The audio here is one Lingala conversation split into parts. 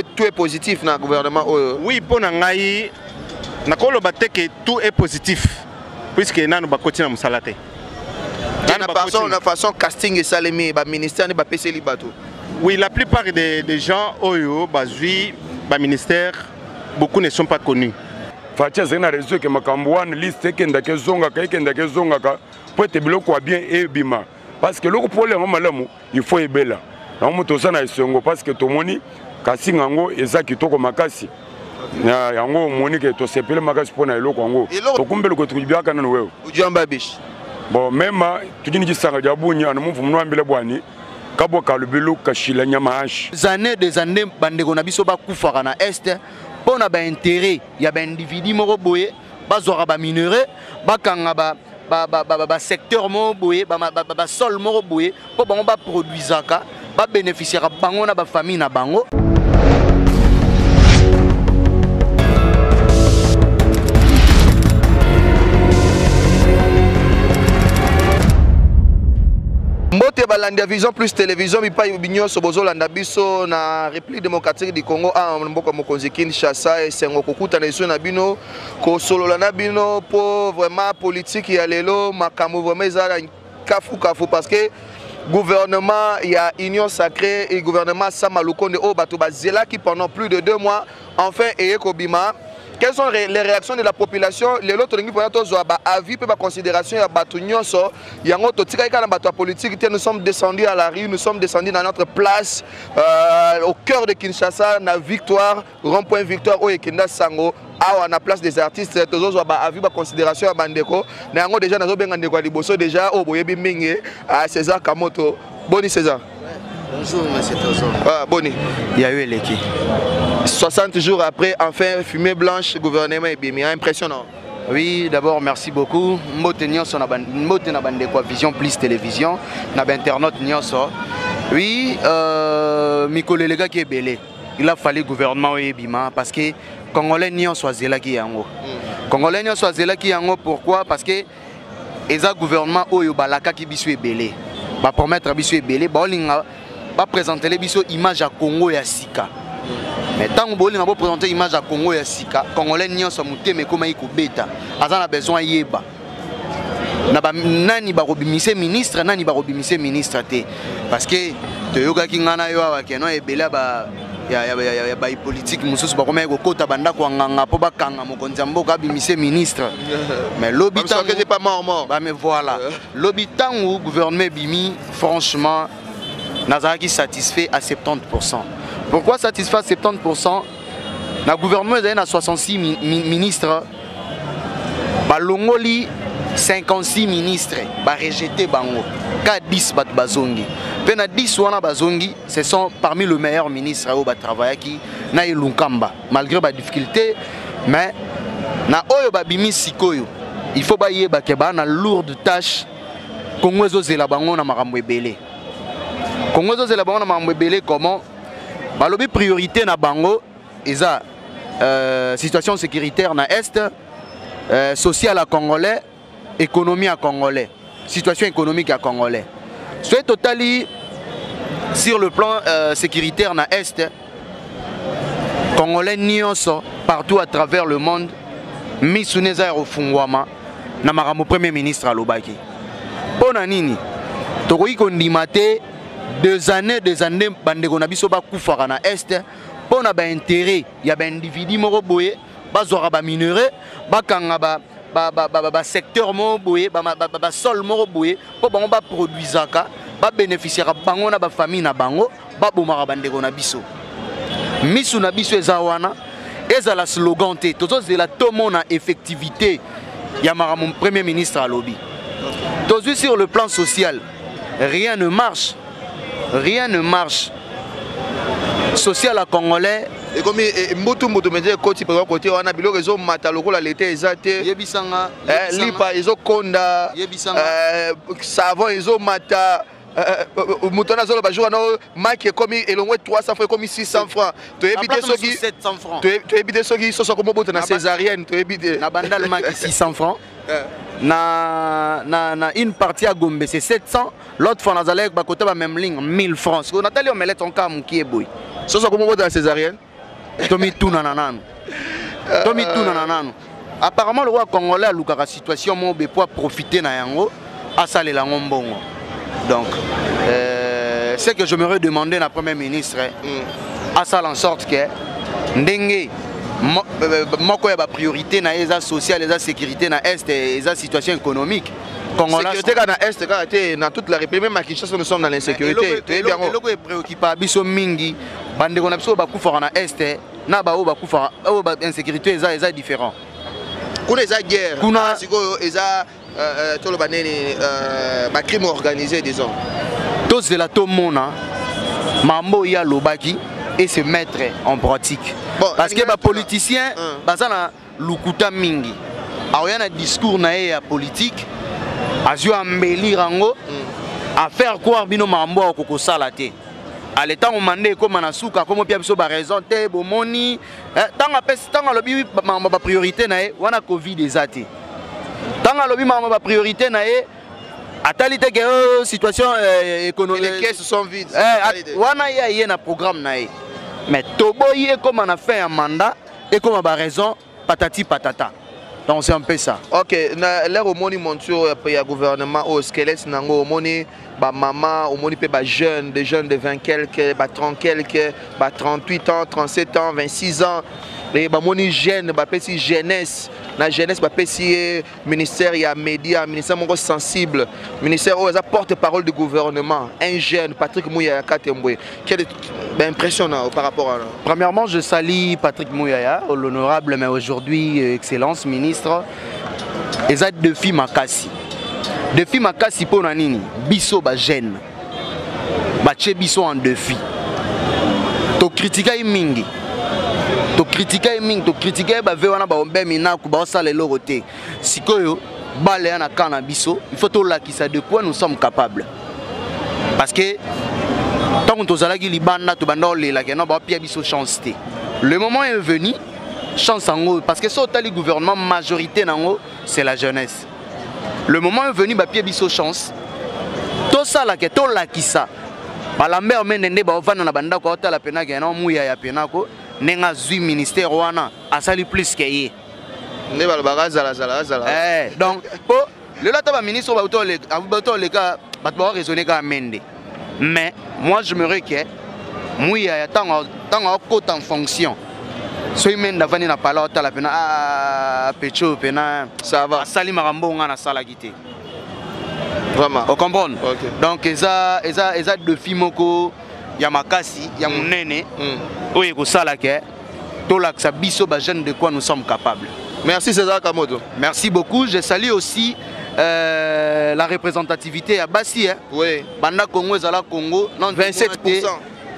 tout est positif dans le gouvernement. Oui, pour Nangaï, que tout est positif. Puisque nous avons continué à nous salater. La façon casting et salémé, le ministère n'est pas PC bateau. Oui, la plupart des gens au ministère, beaucoup ne sont pas connus. Fatia c'est une raison que Makambouane liste kendake zonga pour être biloko bien et bima parce que le problème malamu il faut ebela na moto sana isongo parce que to moni kasi ngango eza kitoko makasi na yango moni que to sepele makasi pona eloko ngo to kumbele ko tubiaka na wewe ujamba bish bon même tudini gisanga jabunya na mvumu nwambele bwani kabo kalubilo kashila nyama hash des années bandeko na biso ba kufaka na est pour na ba intérêt ya ba individu moko boye bazora ba minerai bakanga ba secteur moko boye ba sol moko boye po bango ba produisaka ba bénéficiera bango na ba famille na bango. Mbote balanda vision plus télévision bipa yubinyo sobozo landa biso na République démocratique du Congo a mboka mokonzi Kinshasa et sengo kokuta na iso na bino ko solola na bino pour vraiment politique ya lelo makambo vraiment ezala kafu parce que gouvernement il y a union sacrée et gouvernement Samalukonde o bato bazela qui pendant plus de 2 mois enfin eye kobima. Quelles sont les réactions de la population? Les autres avis et considération politique. Nous sommes descendus à la rue, nous sommes descendus dans notre place au cœur de Kinshasa, na victoire, rond-point victoire au Ekenda Sango, à la place des artistes. Tous avis et considération à Bandeko. Nous avons déjà déjà au Boyebi Mingue à César Kamoto. Boni César. Bonjour, monsieur Tozo. Boni. Il y a eu l'équipe. 60 jours après, enfin, fumée blanche, gouvernement est bien impressionnant. Oui, d'abord, merci beaucoup. Mbote na bande quoi, Vision plus télévision, na internet nyonso. Oui, Mikole les gars qui est belé. Il a fallu gouvernement et bima parce que Congolais nyonso azela ki yango. Congolais nyonso azela ki yango pourquoi? Parce que eza gouvernement oyo balaka ki biso e belé. Ba promettre biso e belé, ba olinga ba présenter les biso image à Congo ya sika. Mais tant que vous avez présenté l'image à Congo et à Sika, Congolais n'y sont mutés mais comme ils bêta, ils ont besoin yeba. Nani ba robimise ministre, nani ba robimise ministre té, parce que te yoga kingana yo awakeno e bela ba ya politique mususu ba komeko kota banda ko nganga po ba kanga mokonzi mboka bimise ministre. Mais l'habitant c'est pas mort. Bah mais voilà, l'habitant ou gouvernement bimi franchement Nazaraki satisfait à 70%. Pourquoi satisfait à 70%? Le gouvernement a 66 ministres. Balongoli 56 ministres. Rejeté bango. 10 bazongi. Pena 10 wana bazongi, ce sont parmi les meilleurs ministres qui travaillent qui na Lunkamba. Malgré les difficultés, mais na oyo babimi sikoyo. Il faut bailler bakeba na lourde tâche. Congo zela bango na makambo ebele. Congo zela bango na makambo ebele comment? Balobi priorité na bango eza situation sécuritaire na est, sociale à congolais, économie à congolais, situation économique à congolais. Soit totali sur le plan sécuritaire na est, congolais nyonso partout à travers le monde, misuneza au fungwama na makambo premier ministre alobaki. Pona nini? Tokoki kondimate 2 années bandeko na biso ba kufaka na est pour na ba intérêt ya ba individu moko boye bazora ba minerai bakanga ba secteur moko boye ba sol moko boye po bango ba produisaka ba bénéficiera bango na ba famille na bango ba bomaka bandeko na biso misu na biso ezawana ezala slogan te tozo zela tomo na effectivité ya makambo premier ministre alobi tozo sur le plan social rien ne marche. Rien ne marche. Social à Congolais. Et comme Mbotu me dit que côté on a bilo réseau mataloko la l'été exact. Yebisanga. Lipa iso konda. Yebisanga. Savon iso mata. Moutona zolo bajou na marque comme elongwe 300 francs comme 600 francs. Tu éviter soki 700 francs. Tu éviter soki so comme boto na césarienne, tu éviter. Na bandal marque 600 francs. Na une partie à Gombe c'est 700, l'autre fois nazalek ba côté ba même ligne 1000 francs. On a tali omelette en cas qui est boy. So ça comment dans césarienne? Tomi tuna nanano. Tomi tuna nanano. Apparemment le roi congolais a la situation mo be pour profiter na yango à salela ngombongo. Donc c'est que je me redemandais na premier ministre à ça en sorte que ndenge moko ya ba priorité na eza sociale eza sécurité na est et eza situation économique. Sécurité dans l'Est, dans toute la République, même à Kinshasa, nous sommes dans l'insécurité. Le logo est préoccupé à biso mingi, bande qu'on a besoin de bakoufa na Est, na ba o bakoufa, o ba insécurité eza différent. Kuna eza guerre, kuna siko eza tolo banene ba crime organisé disons. Tous de la tomona, mambo ya lobaki et se mettre en pratique. Bon, parce que les politiciens, bazana lukuta mingi. Alors il y a un discours na politique. Azio embellir rango à faire croire bino mambo koko salate à l'état on mandé comme manasuka comme pia biso ba raison te bomoni tanga pesi tanga lobi mambo ba priorité na wana covid ezati tanga lobi mambo ba priorité na atalite que situation économique les caisses sont vides wana ya na programme na mais toboyi comme on a fait un mandat et comme ba raison patati patata. Donc c'est un peu ça. Ok, l'air au moni monture il gouvernement au squelette nango au moni ba maman au moni pe ba jeunes, des jeunes de 20 quelques, ba 30 quelques, ba 38 ans, 37 ans, 26 ans. Et ba moni jeune, ba pesi jeunesse, na jeunesse ba pesi ministère ya média, ministère moko sensible, ministère où porte-parole du gouvernement, un jeune Patrick Mouyaya Katembwe. Quelle impression par rapport à Premièrement, je salue Patrick Mouyaya, l'honorable mais aujourd'hui excellence ministre. Et ça défi makasi. Défi makasi pour nanini, biso ba jeune. Ba che biso en défi. To critiquer mingi. To critiquer mingi, to critiquer ba vewana ba ombe mina ku ba sala lelo roté. Sikoyo balé na kana biso, il faut to lakisa de quoi nous sommes capables. Parce que tant que tozalaki libanda to banda olela ke no ba pia biso chance té. Le moment est venu, chance en haut parce que so tali gouvernement majorité nango, c'est la jeunesse. Le moment est venu ba pia biso chance. To sala ke to lakisa. Ba lamber menende ba ovana na banda ko tala pena ke no muya ya pena ko. Nenga zui ministère wana asali plus que ye. Ne ba zala. Donc po le lata ba ministre ba auto le cas ba ba raisonner ka mende. Mais moi je me requiers muya ya tant côté en fonction. So imenda davani na pala otala pena pecho pena ça va asali marambo nga na sala gité. Vraiment. Vous comprenez? Okay. Donc eza de fimoko ya makasi ya munene oye ko sala ke to laksa biso ba jeune de quoi nous sommes capables. Merci César Kamoto. Merci beaucoup. Je salue aussi la représentativité à Bassi. Hein? Oui. Banda Congo ezala Congo, non 27%.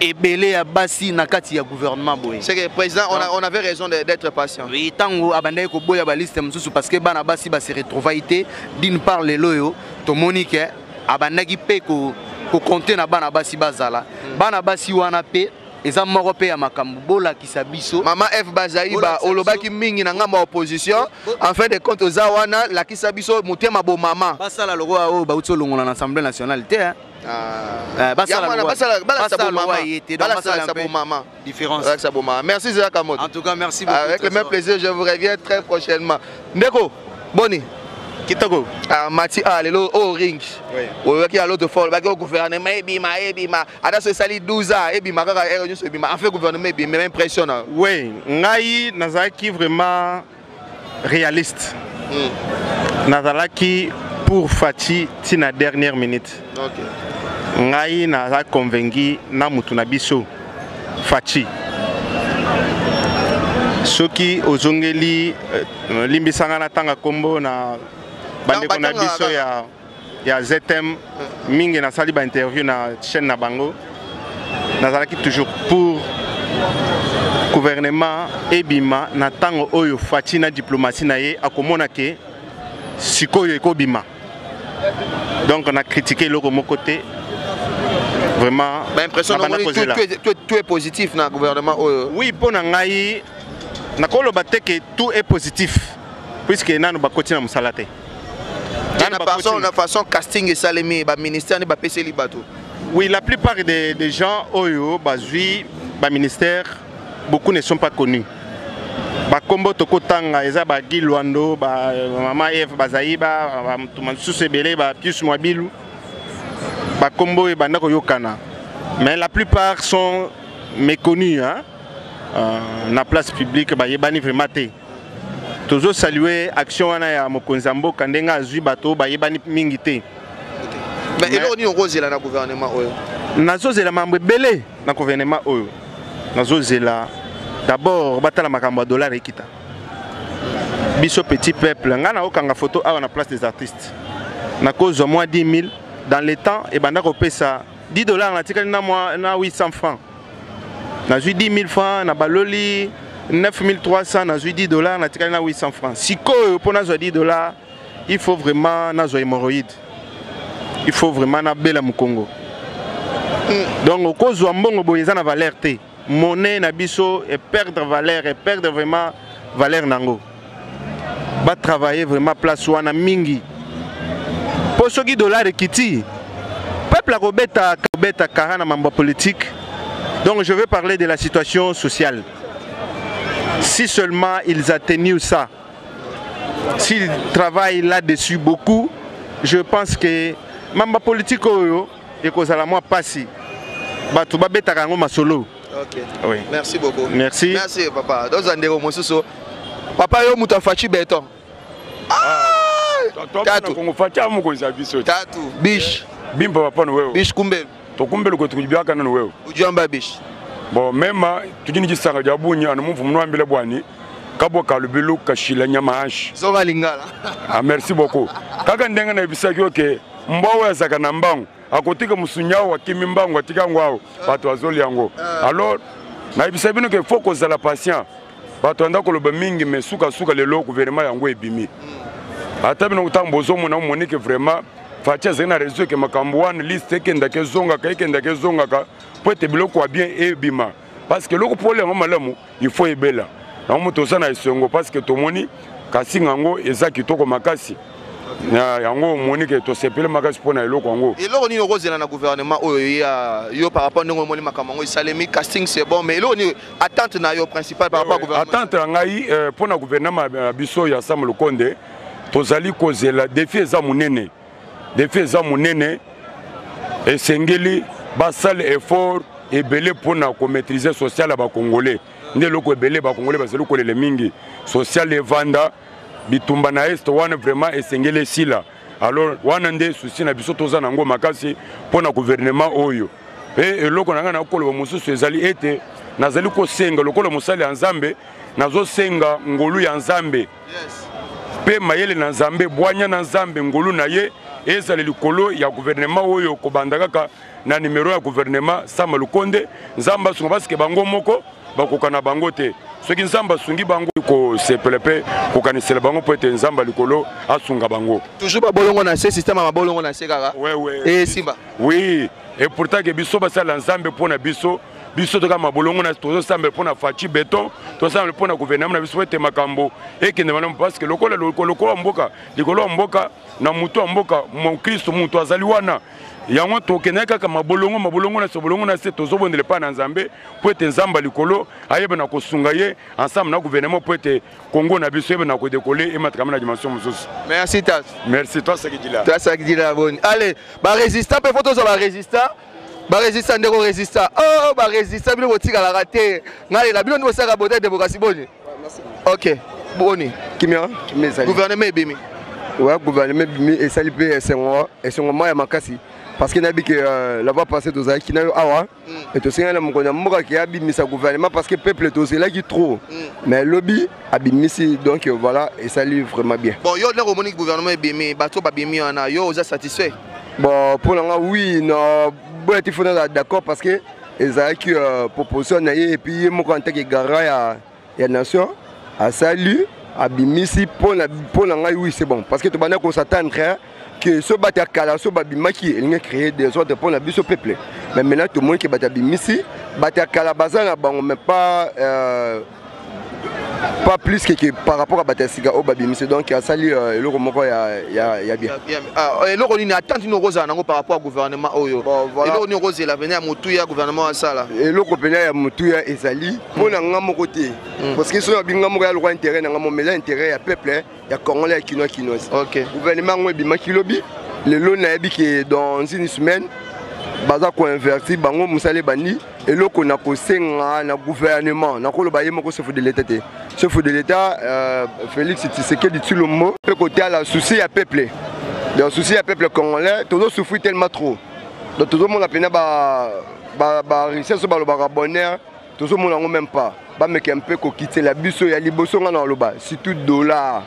Et belé à Bassi nakati ya gouvernement boy. C'est que le président on avait raison d'être patient. Oui, tango abanda ko boya ba liste mususu parce que bana Bassi ba se retrouvaité d'une part les loyo to monique abanda ki pe ko compter na bana Bassi bazala. Bana Bassi wana pe eza moko pe ya makambo bola kisabiso. Maman F Bazaiba olobaki mingi na ngamba opposition en fin de compte oza wana la kisabiso mutema bo mama. Basala logo o ba utsolongola na Assemblée nationale te hein. Différence. Merci Zéa Kamoto. En tout cas, merci beaucoup. Avec le même plaisir, je vous reviens très prochainement. Ndeko, Boni. Kitoko. Mati lelo au ring. Oui. Qui a l'autre fois, le gouvernement ebima. Ada so sali 12 ans ebima kaka erreur so ebima. En fait gouvernement ebima même impressionnant. Oui, ngai nazaki vraiment réaliste. Nazalaki pour Fati tina dernière minute. OK. Ngai naza convaincu na mutu na biso Fati. Soki ozongeli limbisanga na tanga kombo na bandeko na biso ya ZM mingi na sali ba interview na chaîne na bango. Nazalaki toujours pour gouvernement ebima na tango oyo Fati na diplomatie na ye akomona ke sikoyo ekobima. Donc on a critiqué le côté vraiment l'impression que tout est positif dans le gouvernement. Oui, pour ngai nakolo batte que tout est positif puisque nanu ba continuer musalate. La façon casting et salemi ba ministère ne ba PC li bateau. Oui, la plupart des gens oyo bazui ministère, beaucoup ne sont pas connus. Bakombo tokotanga eza ba Gilwando, ba Mama F Bazaïba, ba Susebele, ba Pius Mwabilu. Bakombo et bandako yokana. Mais la plupart sont méconnus hein. Na place publique ba yebani vraiment té. Toujours saluer action wana ya Mokonzambo kandenga azui bato ba yebani mingi té. Mais elo ni ozela na gouvernement oyo. Nazozela mambo belé na gouvernement oyo. Nazozela d'abord batala makambo dollar ekita. Biso petit peuple ngana okanga photo awa na place des artistes. Na cause au moins 10 000 dans les temps et bandako pesa $10 na tikali na 800 francs. Na 10 000 francs na baloli 9300 na $10 na tikali na 800 francs. Siko pour na $10, il faut vraiment na hémorroïde. Il faut vraiment na bela mu Congo. Donc au cause wa mbongo boyeza na valeur té. Monnaie na biso et perdre valeur et perdre vraiment valeur nango. Ba travailler vraiment place wana mingi. Pour ceux qui dollar et kiti. Peuple a robeta karana mambo politique. Donc je veux parler de la situation sociale. Si seulement ils atténuent ça, s'ils travaillent là-dessus beaucoup, je pense que mambo politique et cause à la moi passi. Batu ba beta kango masolo. OK. Oui. Merci beaucoup. Merci. Merci papa. Dans Andero Mosuso. Papa yo muta fachi beton. Tatu. Facha mukonza biso. Tatu. Bish. Bimba papa no wewe. Bish kumbe. To kumbele ko tukubiaka na wewe. Ujamba bish. Bon mema tujini gisanga jabunya na mumvu mno ambele bwani. Kabo kalubelu kashila nyama ash. Zonga lingala. Ah merci beaucoup. Kaka ndenga na bisaki oke mbawo ya saka na mbangu. Akotika musunyao wa kimi mbangu atika ngwao. Bato azoli yango. Alors na bisabino ke foko za la patient. Bato anda koloba mingi me suka lelo gouvernement yango ebimi. Ata bino utambozo mona monike vraiment facha zena réseau ke makambo wana liste kenda ke zonga ka pote biloko wa bien ebima parce que loko pole ngo malamu il faut ebela na moto sana isongo parce que tomoni kasi ngango eza kitoko makasi na yango monike to sepele makasi pona eloko ngo eloko ni okozela na gouvernement oyo ya yo par rapport ndongo moni makambo ngo isalemi casting c'est bon mais eloko ni attente na yo principal par rapport au gouvernement attente ngai pona gouvernement biso ya Sam Lukonde tozali kozela défi eza munene et sengeli basal effort et belé pour na ko maîtriser social ba congolais ndé loko belé ba congolais baselo ko le mingi social et vanda bitumba na est wana vraiment et sengeli sila alors wana ndé souci na biso toza nango makasi pour na gouvernement oyo et loko nanga na ko lo mususu ezali ete nazali ko senga lokolo musali ya nzambe nazo senga ngolu ya nzambe pe mayele na nzambe bwanya na nzambe ngolu na ye ezali likolo ya gouvernement oyo kobanda kaka na numéro ya gouvernement Sam Lukonde nzamba sunga parce que bango moko bakokana bango te soki nzamba sungi bango ko sepelepe kokanisela bango po ete nzamba likolo asunga bango toujours ba bolongo na ce système ma bolongo na ce kaka et simba oui et pourtant que biso basala nzambe pona biso toka mabolongo na tozo sambe pona fachi beton to sambe pona gouvernement na biso ete makambo ekende malamu parce que lokolo mboka na mutu mboka mo Kristo mutu azali wana yango tokene kaka mabolongo na se tozo bondele pa na nzambe po ete nzamba likolo ayebe na kosunga ye ensemble na gouvernement po ete Congo na biso yebe na ko décoller et matakama na dimension mususu. Merci Tat. Merci toi Sakidila. Toi Sakidila bon. Allez, ba résistant pe photo sur la résistant. Ba résistant ndeko résistant. Oh ba résistant bino botika la raté. Ngale la bino ndo saka bote démocratie bonne. Merci. OK. Boni. Kimia gouvernement ebimi. Ouais, gouvernement ebimi et salipe et songo ya makasi. Parce que nabi que la voie passée aux qui n'a eu awa et to singa na mkonja mboka qui a bimisa gouvernement parce que peuple to c'est là qui trop mais lobby a bimisi donc voilà et ça livre vraiment bien. Bon yo le romonique gouvernement ebimi bato ba bimi ana yo oza satisfait. Bon pour l'instant oui non bon il faut d'accord parce que ezali qui proposition na et puis mon en tant que garant ya nation a salut a bimisi pour l'instant oui c'est bon parce que to bana ko s'attendre que ce bâtiment kala so babimaki il a créé des ordres pour la biso peuple mais maintenant tout le monde qui bâtiment ici bâtiment kala bazana bango mais pas pas plus que par rapport à Batasiga au Babimisi. Donc, il y a sali le Romoko, il y a bien. Et là, on a attente une rose par rapport au gouvernement. Et là, on a rose l'avenir à Moutouya, gouvernement à ça. Et là, on a Moutouya et Sali. Pour mon côté. Parce que si on a bien le droit intérêt, mais l'intérêt à peuple, il y a Congolais qui nous. Ok. Le gouvernement est Kilobi. Le lot n'a qui dans une semaine. Baza ko inverti bango musale bani et loko na ko senga na gouvernement na ko lo baye moko chef de l'état Félix Tshisekedi Tshilombo peut côté à la souci à peuple le souci à peuple congolais tout souffrir tellement trop donc tout le monde a peine ba richesse ba lo ba bonheur tout le monde même pas ba meke un peu ko quitter la biso ya liboso nga na lo ba surtout dollar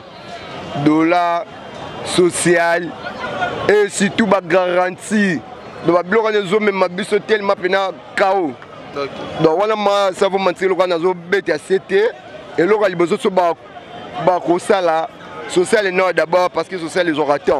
social et surtout ba garantie. Donc, je tellement chaos. Donc, voilà, ça vous mentir, et social, d'abord parce que social, ils ont raté.